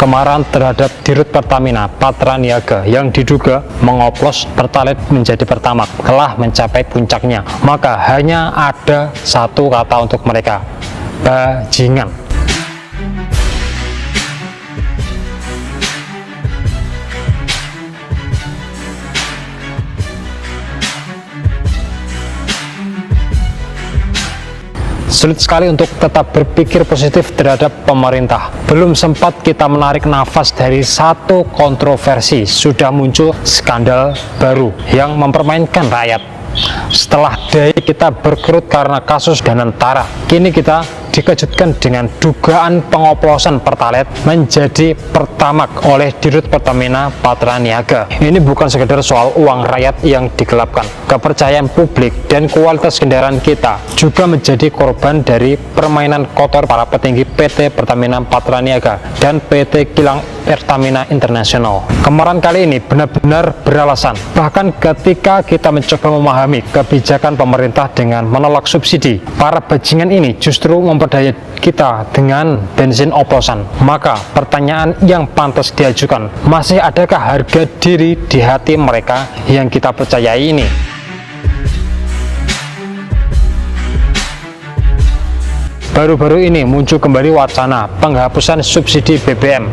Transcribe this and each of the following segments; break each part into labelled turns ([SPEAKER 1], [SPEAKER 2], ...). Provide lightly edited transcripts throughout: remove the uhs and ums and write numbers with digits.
[SPEAKER 1] kemarahan terhadap Dirut Pertamina Patraniaga yang diduga mengoplos Pertalite menjadi Pertamax telah mencapai puncaknya. Maka hanya ada satu kata untuk mereka: bajingan. Sulit sekali untuk tetap berpikir positif terhadap pemerintah. Belum sempat kita menarik nafas dari satu kontroversi, sudah muncul skandal baru yang mempermainkan rakyat. Setelah dari kita berkerut karena kasus Danantara, kini kita dikejutkan dengan dugaan pengoplosan Pertalite menjadi Pertamax oleh Dirut Pertamina Patraniaga. Ini bukan sekedar soal uang rakyat yang digelapkan. Kepercayaan publik dan kualitas kendaraan kita juga menjadi korban dari permainan kotor para petinggi PT Pertamina Patraniaga dan PT Kilang Pertamina International. Kemarahan kali ini benar-benar beralasan. Bahkan ketika kita mencoba memahami kebijakan pemerintah dengan menolak subsidi, para bajingan ini justru memperdaya kita dengan bensin oplosan. Maka pertanyaan yang pantas diajukan, masih adakah harga diri di hati mereka yang kita percayai ini? Baru-baru ini muncul kembali wacana penghapusan subsidi BBM.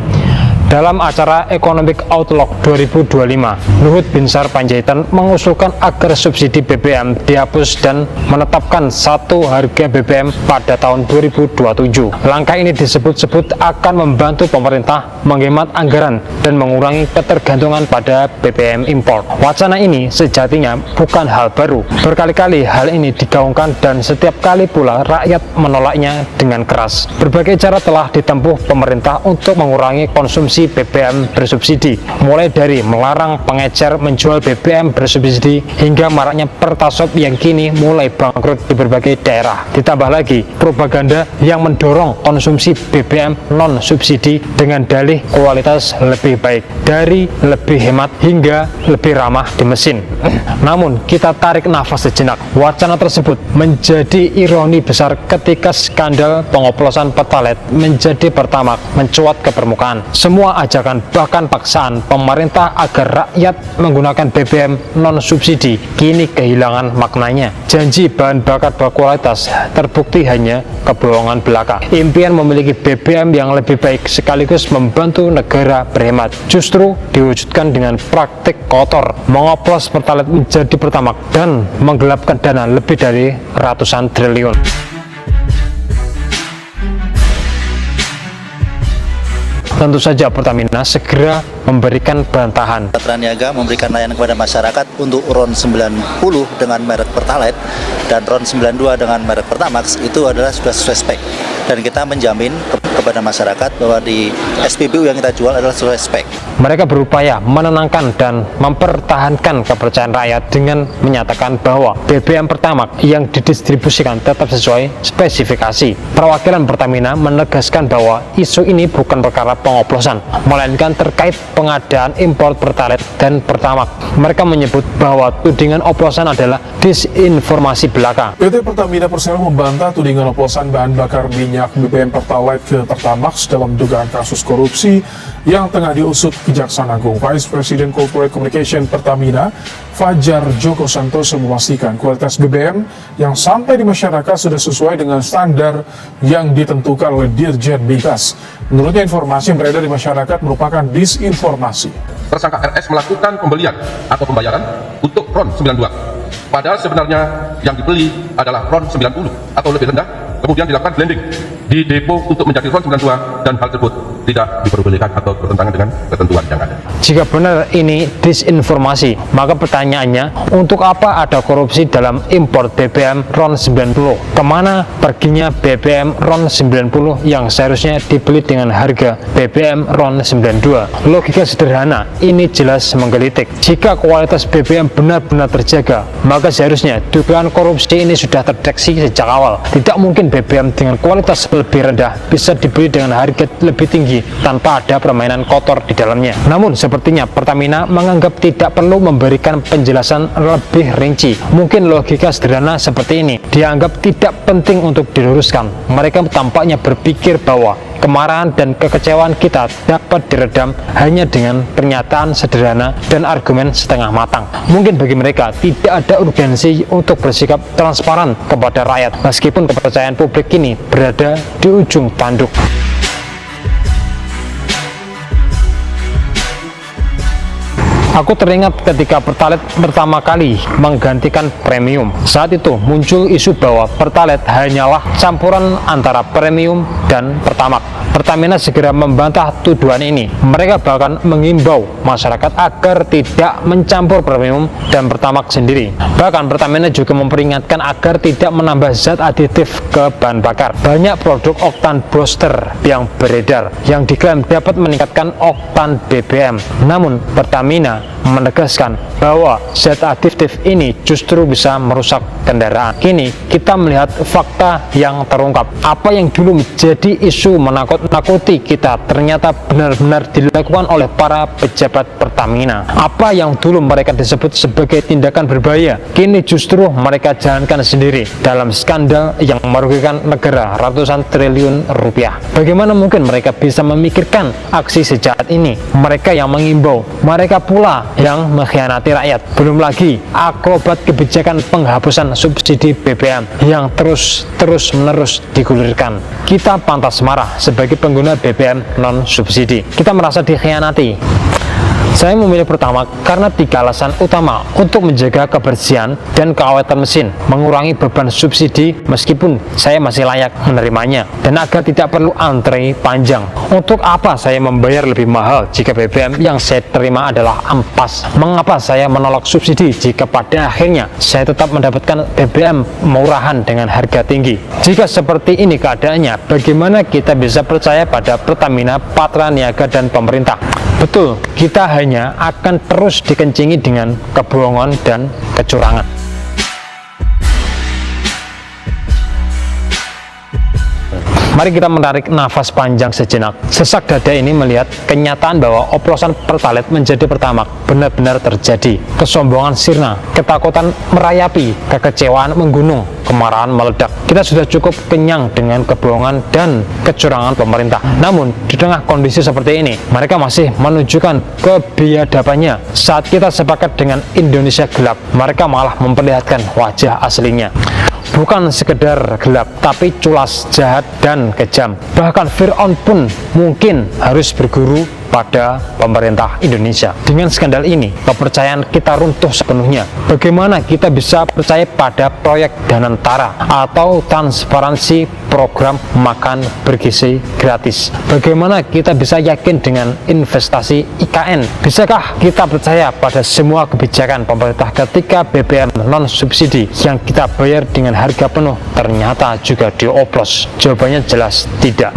[SPEAKER 1] Dalam acara Economic Outlook 2025, Luhut Binsar Panjaitan mengusulkan agar subsidi BBM dihapus dan menetapkan satu harga BBM pada tahun 2027. Langkah ini disebut-sebut akan membantu pemerintah menghemat anggaran dan mengurangi ketergantungan pada BBM impor. Wacana ini sejatinya bukan hal baru. Berkali-kali hal ini digaungkan dan setiap kali pula rakyat menolaknya dengan keras. Berbagai cara telah ditempuh pemerintah untuk mengurangi konsumsi BBM bersubsidi, mulai dari melarang pengecer menjual BBM bersubsidi hingga maraknya Pertasop yang kini mulai bangkrut di berbagai daerah. Ditambah lagi propaganda yang mendorong konsumsi BBM non subsidi dengan dalih kualitas lebih baik, dari lebih hemat hingga lebih ramah di mesin. Namun kita tarik nafas sejenak. Wacana tersebut menjadi ironi besar ketika skandal pengoplosan Pertalite menjadi Pertamax mencuat ke permukaan. Semua ajakan bahkan paksaan pemerintah agar rakyat menggunakan BBM non subsidi kini kehilangan maknanya. Janji bahan bakar berkualitas terbukti hanya kebohongan belaka. Impian memiliki BBM yang lebih baik sekaligus membantu negara berhemat justru diwujudkan dengan praktik kotor, mengoplos Pertalite menjadi Pertamax dan menggelapkan dana lebih dari ratusan triliun. Tentu saja Pertamina segera memberikan bantahan.
[SPEAKER 2] Patraniaga memberikan layanan kepada masyarakat untuk RON 90 dengan merek Pertalite dan RON 92 dengan merek Pertamax itu adalah sudah sesuai spek. Dan kita menjamin kepada masyarakat bahwa di SPBU yang kita jual adalah sesuai spek.
[SPEAKER 1] Mereka berupaya menenangkan dan mempertahankan kepercayaan rakyat dengan menyatakan bahwa BBM Pertamax yang didistribusikan tetap sesuai spesifikasi. Perwakilan Pertamina menegaskan bahwa isu ini bukan perkara pengoplosan, melainkan terkait pengadaan impor Pertalite dan Pertamax. Mereka menyebut bahwa tudingan oplosan adalah disinformasi belaka.
[SPEAKER 3] PT Pertamina Persero membantah tudingan oplosan bahan bakar minyak BBM Pertalite ke Pertamax dalam dugaan kasus korupsi yang tengah diusut Kejaksaan Agung. Vice President Corporate Communication Pertamina, Fajar Joko Santoso, memastikan kualitas BBM yang sampai di masyarakat sudah sesuai dengan standar yang ditentukan oleh Dirjen Migas. Menurutnya informasi yang beredar di masyarakat merupakan disinformasi.
[SPEAKER 4] Tersangka RS melakukan pembelian atau pembayaran untuk RON 92. Padahal sebenarnya yang dibeli adalah RON 90 atau lebih rendah, kemudian dilakukan blending di depo untuk menjadi RON 92 dan hal tersebut tidak diperbolehkan atau bertentangan dengan ketentuan yang ada.
[SPEAKER 1] Jika benar ini disinformasi, maka pertanyaannya, untuk apa ada korupsi dalam impor BBM RON 90? Kemana perginya BBM RON 90 yang seharusnya dibeli dengan harga BBM RON 92? Logika sederhana ini jelas menggelitik. Jika kualitas BBM benar-benar terjaga, maka seharusnya dugaan korupsi ini sudah terdeteksi sejak awal. Tidak mungkin BBM dengan kualitas lebih rendah bisa dibeli dengan harga lebih tinggi tanpa ada permainan kotor di dalamnya. Namun Sepertinya Pertamina menganggap tidak perlu memberikan penjelasan lebih rinci. Mungkin logika sederhana seperti ini dianggap tidak penting untuk diluruskan. Mereka tampaknya berpikir bahwa kemarahan dan kekecewaan kita dapat diredam hanya dengan pernyataan sederhana dan argumen setengah matang. Mungkin bagi mereka tidak ada urgensi untuk bersikap transparan kepada rakyat, meskipun kepercayaan publik kini berada di ujung tanduk. Aku teringat ketika Pertalite pertama kali menggantikan premium. Saat itu muncul isu bahwa Pertalite hanyalah campuran antara premium dan Pertamax. Pertamina segera membantah tuduhan ini. Mereka bahkan mengimbau masyarakat agar tidak mencampur premium dan Pertamax sendiri. Bahkan Pertamina juga memperingatkan agar tidak menambah zat aditif ke bahan bakar. Banyak produk oktan booster yang beredar yang diklaim dapat meningkatkan oktan BBM. Namun Pertamina menegaskan bahwa zat aditif ini justru bisa merusak kendaraan. Kini kita melihat fakta yang terungkap. Apa yang dulu menjadi isu menakut-nakuti kita ternyata benar-benar dilakukan oleh para pejabat Pertamina. Apa yang dulu mereka disebut sebagai tindakan berbahaya, kini justru mereka jalankan sendiri dalam skandal yang merugikan negara ratusan triliun rupiah. Bagaimana mungkin mereka bisa memikirkan aksi sejahat ini? Mereka yang mengimbau, mereka pula yang mengkhianati rakyat. Belum lagi akrobat kebijakan penghapusan subsidi BBM yang terus-menerus digulirkan. Kita pantas marah sebagai pengguna BBM non subsidi. Kita merasa dikhianati. Saya memilih Pertamax karena 3 alasan utama: untuk menjaga kebersihan dan keawetan mesin, mengurangi beban subsidi meskipun saya masih layak menerimanya, dan agar tidak perlu antre panjang. Untuk apa saya membayar lebih mahal jika BBM yang saya terima adalah ampas? Mengapa saya menolak subsidi jika pada akhirnya saya tetap mendapatkan BBM murahan dengan harga tinggi? Jika seperti ini keadaannya, bagaimana kita bisa percaya pada Pertamina, Patra Niaga, dan pemerintah? Betul, kita hanya akan terus dikencingi dengan kebohongan dan kecurangan. Mari kita menarik nafas panjang sejenak. Sesak dada ini melihat kenyataan bahwa oplosan Pertalite menjadi Pertamax benar-benar terjadi. Kesombongan sirna, ketakutan merayapi, kekecewaan menggunung, kemarahan meledak. Kita sudah cukup kenyang dengan kebohongan dan kecurangan pemerintah. Namun, di tengah kondisi seperti ini, mereka masih menunjukkan kebiadabannya. Saat kita sepakat dengan Indonesia gelap, mereka malah memperlihatkan wajah aslinya. Bukan sekedar gelap, tapi culas, jahat, dan kejam. Bahkan Fir'aun pun mungkin harus berguru pada pemerintah Indonesia. Dengan skandal ini, kepercayaan kita runtuh sepenuhnya. Bagaimana kita bisa percaya pada proyek Danantara atau transparansi program makan bergizi gratis? Bagaimana kita bisa yakin dengan investasi IKN? Bisakah kita percaya pada semua kebijakan pemerintah ketika BBM non subsidi yang kita bayar dengan harga penuh ternyata juga dioplos? Jawabannya jelas tidak.